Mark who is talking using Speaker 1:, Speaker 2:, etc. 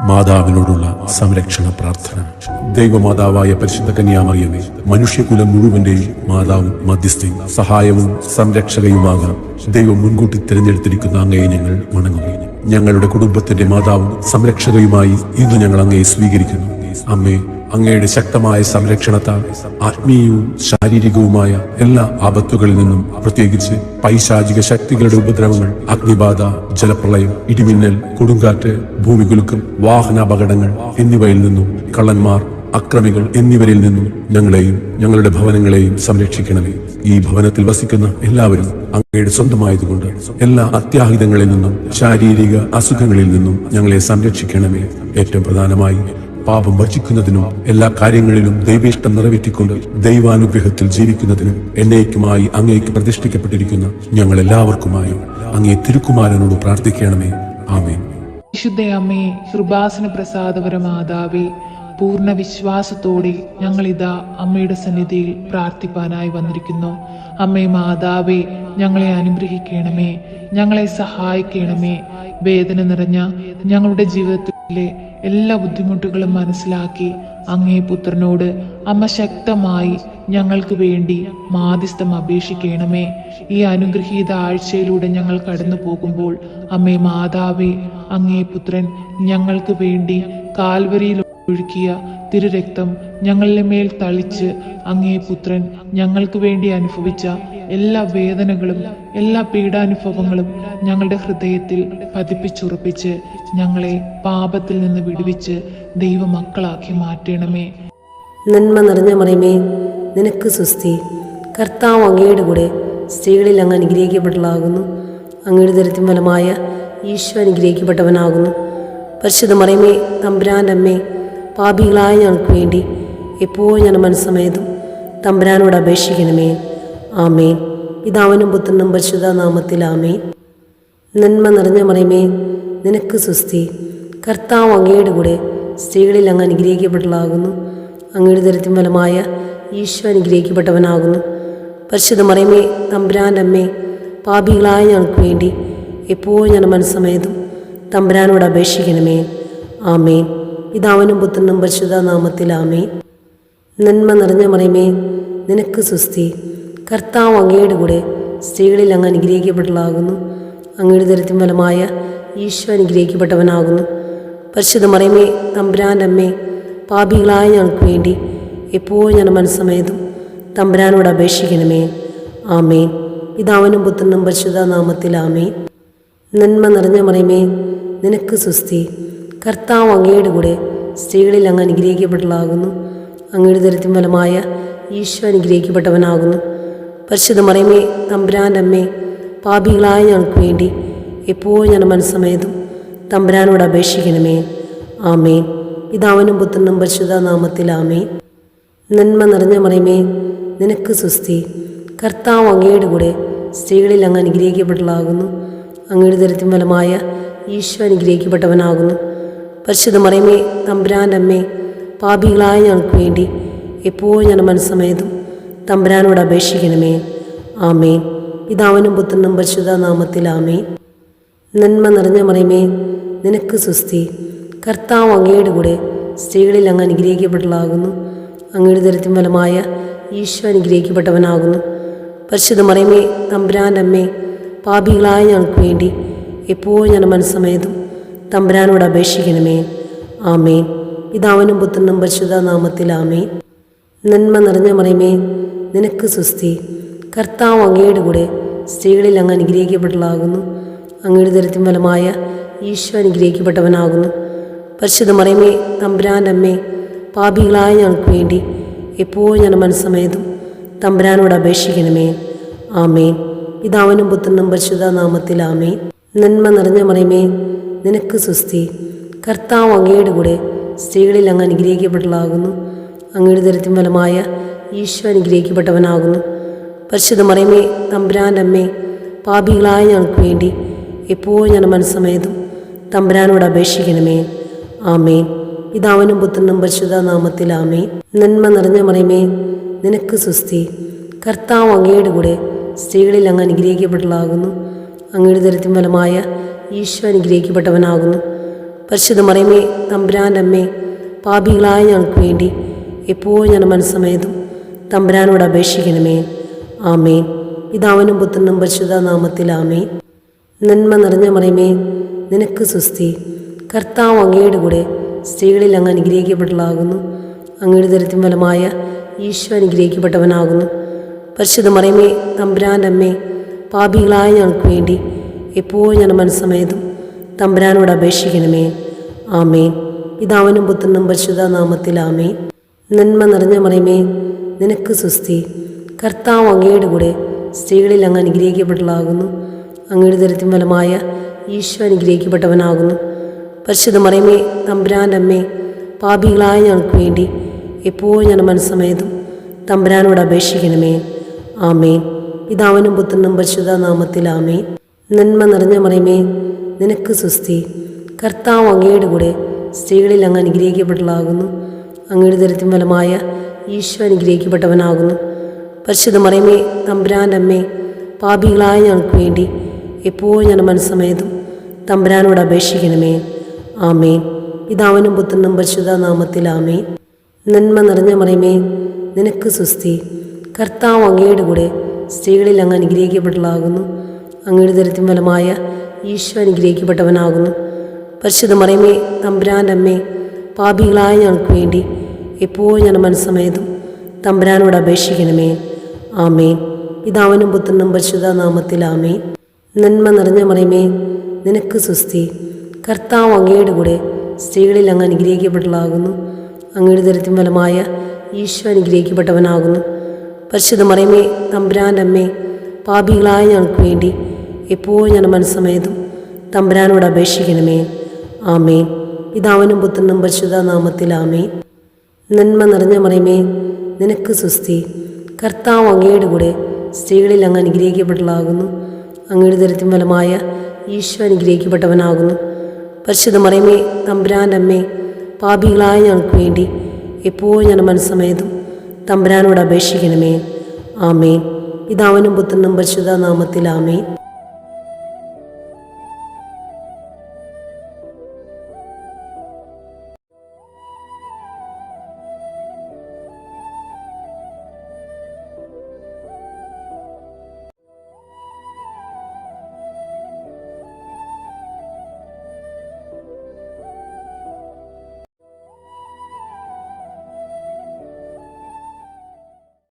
Speaker 1: മാതാവിനോടുള്ള സംരക്ഷണ പ്രാർത്ഥന. ദൈവമാതാവായ പരിശുദ്ധ കന്യാമറിയമേ, മനുഷ്യകുലം മുഴുവന്റെയും മാതാവും മധ്യസ്ഥയും സഹായവും സംരക്ഷകയുമാകാം ദൈവം മുൻകൂട്ടി തിരഞ്ഞെടുത്തിരിക്കുന്ന അങ്ങയെ ഞങ്ങൾ വണങ്ങുന്നു. ഞങ്ങളുടെ കുടുംബത്തിന്റെ മാതാവും സംരക്ഷകയുമായി ഇന്ന് ഞങ്ങൾ അങ്ങയെ സ്വീകരിക്കുന്നു. അമ്മേ, അങ്ങയുടെ ശക്തമായ സംരക്ഷണത്താൽ ആത്മീയവും ശാരീരികവുമായ എല്ലാ ആപത്തുകളിൽ നിന്നും, പ്രത്യേകിച്ച് പൈശാചിക ശക്തികളുടെ ഉപദ്രവങ്ങൾ, അഗ്നിബാധ, ജലപ്രളയം, ഇടിമിന്നൽ, കൊടുങ്കാറ്റ്, ഭൂമികുലുക്കം, വാഹനാപകടങ്ങൾ എന്നിവയിൽ നിന്നും, കള്ളന്മാർ, അക്രമികൾ എന്നിവരിൽ നിന്നും ഞങ്ങളെയും ഞങ്ങളുടെ ഭവനങ്ങളെയും സംരക്ഷിക്കണമേ. ഈ ഭവനത്തിൽ വസിക്കുന്ന എല്ലാവരും അങ്ങയുടെ സ്വന്തമായതുകൊണ്ട് എല്ലാ അത്യാഹിതങ്ങളിൽ നിന്നും ശാരീരിക അസുഖങ്ങളിൽ നിന്നും ഞങ്ങളെ സംരക്ഷിക്കണമേ. ഏറ്റവും പ്രധാനമായി പാപം ഭജിക്കുന്നതിനും എല്ലാ കാര്യങ്ങളിലും ദൈവേഷ്ടം നിറവേറ്റിക്കൊണ്ട് ദൈവാനുഗ്രഹത്തിൽ ജീവിക്കുന്നതിനും എന്നേക്കുമായി അങ്ങേക്ക് പ്രതിഷ്ഠിക്കപ്പെട്ടിരിക്കുന്ന ഞങ്ങൾ എല്ലാവർക്കുമായി അങ്ങേ തിരുക്കുമാരനോട് പ്രാർത്ഥിക്കണമേ. ആമേൻ.
Speaker 2: വിശുദ്ധ അമ്മേ, കൃപാസന പ്രസാദപര മാതാവേ, പൂർണ്ണ വിശ്വാസത്തോടെ ഞങ്ങളിതാ അമ്മയുടെ സന്നിധിയിൽ പ്രാർത്ഥിപ്പാനായി വന്നിരിക്കുന്നു. അമ്മേ മാതാവേ, ഞങ്ങളെ അനുഗ്രഹിക്കണമേ, ഞങ്ങളെ സഹായിക്കണമേ. വേദന നിറഞ്ഞ ഞങ്ങളുടെ ജീവിതത്തിലെ എല്ലാ ബുദ്ധിമുട്ടുകളും മനസ്സിലാക്കി അങ്ങേ പുത്രനോട് അമ്മ ശക്തമായി ഞങ്ങൾക്ക് വേണ്ടി മാധ്യസ്ഥം അപേക്ഷിക്കണമേ. ഈ അനുഗ്രഹീത ആഴ്ചയിലൂടെ ഞങ്ങൾ കടന്നു പോകുമ്പോൾ അമ്മേ മാതാവേ, അങ്ങേ പുത്രൻ ഞങ്ങൾക്ക് വേണ്ടി കാൽവരിയിൽ ഒഴുക്കിയ തിരുരക്തം ഞങ്ങളുടെ മേൽ തളിച്ച് അങ്ങേ പുത്രൻ ഞങ്ങൾക്ക് വേണ്ടി അനുഭവിച്ച എല്ലാ വേദനകളും എല്ലാ പീഡാനുഭവങ്ങളും ഞങ്ങളുടെ ഹൃദയത്തിൽ പതിപ്പിച്ചുറപ്പിച്ച് ഞങ്ങളെ പാപത്തിൽ നിന്ന് വിടുവിച്ച് ദൈവമക്കളാക്കി മാറ്റണമേ.
Speaker 3: നന്മ നിറഞ്ഞ മറിയമേ, നിനക്ക് സ്വസ്തി. കർത്താവ് അങ്ങയുടെ കൂടെ സ്ത്രീകളിൽ അങ്ങ് അനുഗ്രഹിക്കപ്പെട്ടവളാകുന്നു. അങ്ങയുടെ ദരിദ്രം ഫലമായ ഈശോ അനുഗ്രഹിക്കപ്പെട്ടവനാകുന്നു. പരിശുദ്ധ മറിയമേ, തമ്പുരാൻ്റെ അമ്മേ, പാപികളായ ഞങ്ങൾക്ക് വേണ്ടി എപ്പോഴും ഞാൻ മനസ്സമേതും തമ്പുരാനോട് അപേക്ഷിക്കണമേ. ആമേൻ. പിതാവിനും പുത്രനും പരിശുദ്ധ നാമത്തിൽ ആമേൻ. നന്മ നിറഞ്ഞ മറിയമേ, നിനക്ക് സ്വസ്തി. കർത്താവ് അങ്ങയുടെ കൂടെ സ്ത്രീകളിൽ അങ്ങ് അനുഗ്രഹിക്കപ്പെട്ടവളാകുന്നു. അങ്ങയുടെ ദരിദ്രം ഫലമായ ഈശോ അനുഗ്രഹിക്കപ്പെട്ടവനാകുന്നു. പരിശുദ്ധ മറിയമേ, തമ്പുരാൻ്റെ അമ്മേ, പാപികളായ ഞങ്ങൾക്ക് വേണ്ടി എപ്പോഴും ഞാൻ മനസ്സമേതും തമ്പുരാനോട് അപേക്ഷിക്കണമേ. ആമേൻ. പിതാവിനും പുത്രനും പരിശുദ്ധ നാമത്തിൽ ആമേൻ. നന്മ നിറഞ്ഞ മറിയമേ, നിനക്ക് സ്വസ്തി. കർത്താവ് അങ്ങയുടെ കൂടെ സ്ത്രീകളിൽ അങ്ങ് അനുഗ്രഹിക്കപ്പെട്ടവളാകുന്നു. അങ്ങയുടെ ദരിദ്രം ഫലമായ ഈശോ അനുഗ്രഹിക്കപ്പെട്ടവനാകുന്നു. പരിശുദ്ധ മറിയമേ, തമ്പുരാൻ്റെ അമ്മേ, പാപികളായ ഞങ്ങൾക്ക് വേണ്ടി എപ്പോഴും ഞാൻ മനസ്സമേതും തമ്പുരാനോട് അപേക്ഷിക്കണമേ. ആമേൻ. പിതാവിനും പുത്രനും പരിശുദ്ധ നാമത്തിൽ ആമേൻ. നന്മ നിറഞ്ഞ മറിയമേ, നിനക്ക് സ്വസ്തി. കർത്താവ് അങ്ങയുടെ കൂടെ സ്ത്രീകളിൽ അങ്ങ് അനുഗ്രഹിക്കപ്പെട്ടവളാകുന്നു. അങ്ങയുടെ ദരിദ്രം ഫലമായ ഈശോ അനുഗ്രഹിക്കപ്പെട്ടവനാകുന്നു. പരിശുദ്ധ മറിയമേ, തമ്പുരാൻ്റെ അമ്മേ, പാപികളായ ഞങ്ങൾക്ക് വേണ്ടി എപ്പോഴും ഞാൻ മനസ്സമേതും തമ്പുരാനോട് അപേക്ഷിക്കണമേ. ആമേൻ. പിതാവിനും പുത്രനും പരിശുദ്ധ നാമത്തിൽ ആമേൻ. നന്മ നിറഞ്ഞ മറിയമേ, നിനക്ക് സ്വസ്തി. കർത്താവ് അങ്ങയുടെ കൂടെ സ്ത്രീകളിൽ അങ്ങ് അനുഗ്രഹിക്കപ്പെട്ടവളാകുന്നു. അങ്ങയുടെ ദരിദ്രം ഫലമായ ഈശോ അനുഗ്രഹിക്കപ്പെട്ടവനാകുന്നു. പരിശുദ്ധ മറിയമേ, തമ്പുരാൻ്റെ അമ്മേ, പാപികളായ ഞങ്ങൾക്ക് വേണ്ടി എപ്പോഴും ഞാൻ മനസ്സമേതും തമ്പുരാനോട് അപേക്ഷിക്കണമേ. ആമേൻ. പിതാവിനും പുത്രനും പരിശുദ്ധ നാമത്തിൽ ആമേൻ. നന്മ നിറഞ്ഞ മറിയമേ, നിനക്ക് സ്വസ്തി. കർത്താവ് അങ്ങയുടെ കൂടെ സ്ത്രീകളിൽ അങ്ങ് അനുഗ്രഹിക്കപ്പെട്ടവളാകുന്നു. അങ്ങയുടെ ദരിദ്രം ഫലമായ ഈശോ അനുഗ്രഹിക്കപ്പെട്ടവനാകുന്നു. പരിശുദ്ധ മറിയമേ, തമ്പുരാൻ്റെ അമ്മേ, പാപികളായ ഞങ്ങൾക്ക് വേണ്ടി എപ്പോഴും ഞാൻ മനസ്സമേതും തമ്പുരാനോട് അപേക്ഷിക്കണമേ. ആമേൻ. പിതാവിനും പുത്രനും പരിശുദ്ധ നാമത്തിൽ ആമേൻ. നന്മ നിറഞ്ഞ മറിയമേ, നിനക്ക് സ്വസ്തി. കർത്താവ് അങ്ങയുടെ കൂടെ സ്ത്രീകളിൽ അങ്ങ് അനുഗ്രഹിക്കപ്പെട്ടവളാകുന്നു. അങ്ങയുടെ ദരിദ്രം ഫലമായ ഈശോ അനുഗ്രഹിക്കപ്പെട്ടവനാകുന്നു. പരിശുദ്ധ മറിയമേ, തമ്പുരാൻ്റെ അമ്മേ, പാപികളായ ഞങ്ങൾക്ക് വേണ്ടി എപ്പോഴും ഞാൻ മനസ്സമേതും തമ്പുരാനോട് അപേക്ഷിക്കണമേ. ആമേൻ. പിതാവിനും പുത്രനും പരിശുദ്ധ നാമത്തിൽ ആമേൻ. നന്മ നിറഞ്ഞ മറിയമേ, നിനക്ക് സ്വസ്തി. കർത്താവ് അങ്ങയുടെ കൂടെ സ്ത്രീകളിൽ അങ്ങ് അനുഗ്രഹിക്കപ്പെട്ടവളാകുന്നു. അങ്ങയുടെ ദരിദ്രം ഫലമായ ഈശോ അനുഗ്രഹിക്കപ്പെട്ടവനാകുന്നു. പരിശുദ്ധ മറിയമേ, തമ്പുരാൻ്റെ അമ്മേ, പാപികളായ ഞങ്ങൾക്ക് വേണ്ടി എപ്പോഴും ഞാൻ മനസ്സമേതും തമ്പുരാനോട് അപേക്ഷിക്കണമേ. ആമേൻ. പിതാവിനും പുത്രനും പരിശുദ്ധ നാമത്തിൽ ആമേൻ. നന്മ നിറഞ്ഞ മറിയമേ, നിനക്ക് സ്വസ്തി. കർത്താവ് അങ്ങയുടെ കൂടെ സ്ത്രീകളിൽ അങ്ങ് അനുഗ്രഹിക്കപ്പെട്ടവളാകുന്നു. അങ്ങയുടെ ദരിദ്രം ഫലമായ ഈശോ അനുഗ്രഹിക്കപ്പെട്ടവനാകുന്നു. പരിശുദ്ധ മറിയമേ തമ്പുരാൻ്റെ അമ്മേ, പാപികളായ ഞങ്ങൾക്ക് വേണ്ടി എപ്പോഴും ഞാൻ മനസ്സമേതും തമ്പുരാനോട് അപേക്ഷിക്കണമേ. ആമേൻ. പിതാവിനും പുത്രനും പരിശുദ്ധ നാമത്തിൽ ആമേൻ. നന്മ നിറഞ്ഞ മറിയമേ, നിനക്ക് സുസ്തി. കർത്താവ് അങ്ങയുടെ കൂടെ സ്ത്രീകളിൽ അങ്ങ് അനുഗ്രഹിക്കപ്പെട്ടതാകുന്നു. അങ്ങയുടെ ദരിദ്രം ഫലമായ ഈശോ അനുഗ്രഹിക്കപ്പെട്ടവനാകുന്നു. പരിശുദ്ധ മറിയമേ തമ്പുരാൻ്റെ അമ്മേ, പാപികളായ ഞങ്ങൾക്ക് വേണ്ടി എപ്പോഴും ഞാൻ മനസ്സമേതും തമ്പുരാനോട് അപേക്ഷിക്കണമേ. ആമേൻ. പിതാവിനും പുത്രനും പരിശുദ്ധ നാമത്തിൽ ആമേൻ. നന്മ നിറഞ്ഞ മറിയമേ, നിനക്ക് സുസ്തി. കർത്താവ് അങ്ങയുടെ കൂടെ സ്ത്രീകളിൽ അങ്ങ് അനുഗ്രഹിക്കപ്പെട്ടതാകുന്നു. അങ്ങയുടെ ദരിദ്രം ഫലമായ ഈശോ അനുഗ്രഹിക്കപ്പെട്ടവനാകുന്നു. പരിശുദ്ധ മറിയമേ തമ്പുരാൻ്റെ അമ്മേ, പാപികളായ ഞങ്ങൾക്ക് വേണ്ടി എപ്പോഴും ഞാൻ മനസ്സമേതും തമ്പുരാനോട് അപേക്ഷിക്കണമേ. ആമേൻ. പിതാവിനും പുത്രനും പരിശുദ്ധ നാമത്തിൽ ആമേൻ. നന്മ നിറഞ്ഞ മറിയമേ, നിനക്ക് സുസ്തി. കർത്താവ് അങ്ങയുടെ കൂടെ സ്ത്രീകളിൽ അങ്ങ് അനുഗ്രഹിക്കപ്പെട്ടതാകുന്നു. അങ്ങയുടെ ദരിദ്രം ഫലമായ ഈശോ അനുഗ്രഹിക്കപ്പെട്ടവനാകുന്നു. പരിശുദ്ധ മറിയമേ തമ്പുരാൻ്റെ അമ്മേ, പാപികളായ ഞങ്ങൾക്ക് വേണ്ടി എപ്പോഴും ഞാൻ മനസ്സമേതും തമ്പുരാനോട് അപേക്ഷിക്കണമേ. ആമേൻ. പിതാവിനും പുത്രനും പരിശുദ്ധ നാമത്തിൽ ആമേൻ. നന്മ നിറഞ്ഞ മറിയമേ, നിനക്ക് സുസ്തി. കർത്താവ് അങ്ങയുടെ കൂടെ സ്ത്രീകളിൽ അങ്ങ് അനുഗ്രഹിക്കപ്പെട്ടതാകുന്നു. അങ്ങയുടെ ദരിദ്രം ഫലമായ ഈശോ അനുഗ്രഹിക്കപ്പെട്ടവനാകുന്നു. പരിശുദ്ധ മറിയമേ തമ്പുരാൻ്റെ അമ്മേ, പാപികളായ ഞങ്ങൾക്ക് വേണ്ടി എപ്പോഴും ഞാൻ മനസ്സമേതും തമ്പുരാനോട് അപേക്ഷിക്കണമേ. ആമേൻ. പിതാവിനും പുത്രനും പരിശുദ്ധ നാമത്തിൽ ആമേൻ. നന്മ നിറഞ്ഞ മറിയമേ, നിനക്ക് സുസ്തി. കർത്താവ് അങ്ങയുടെ കൂടെ സ്ത്രീകളിൽ അങ്ങ് അനുഗ്രഹിക്കപ്പെട്ടതാകുന്നു. അങ്ങയുടെ ദരിദ്രം ഫലമായ ഈശോ അനുഗ്രഹിക്കപ്പെട്ടവനാകുന്നു. പരിശുദ്ധ മറിയമേ തമ്പുരാൻ്റെ അമ്മേ, പാപികളായ ഞങ്ങൾക്ക് വേണ്ടി എപ്പോഴും ഞാൻ മനസ്സമേതും തമ്പുരാനോട് അപേക്ഷിക്കണമേ. ആമേൻ. പിതാവിനും പുത്രനും പരിശുദ്ധ നാമത്തിൽ ആമേൻ. നന്മ നിറഞ്ഞ മറിയമേ, നിനക്ക് സുസ്തി. കർത്താവ് അങ്ങയുടെ കൂടെ സ്ത്രീകളിൽ അങ്ങ് അനുഗ്രഹിക്കപ്പെട്ടതാകുന്നു. അങ്ങയുടെ ദരിദ്രം ഫലമായ ഈശോ അനുഗ്രഹിക്കപ്പെട്ടവനാകുന്നു. പരിശുദ്ധ മറിയമേ തമ്പുരാൻ്റെ അമ്മേ, പാപികളായ ഞങ്ങൾക്ക് വേണ്ടി എപ്പോഴും ഞാൻ മനസ്സമേതും തമ്പുരാനോട് അപേക്ഷിക്കണമേ. ആമേൻ. പിതാവിനും പുത്രനും പരിശുദ്ധ നാമത്തിൽ ആമേൻ.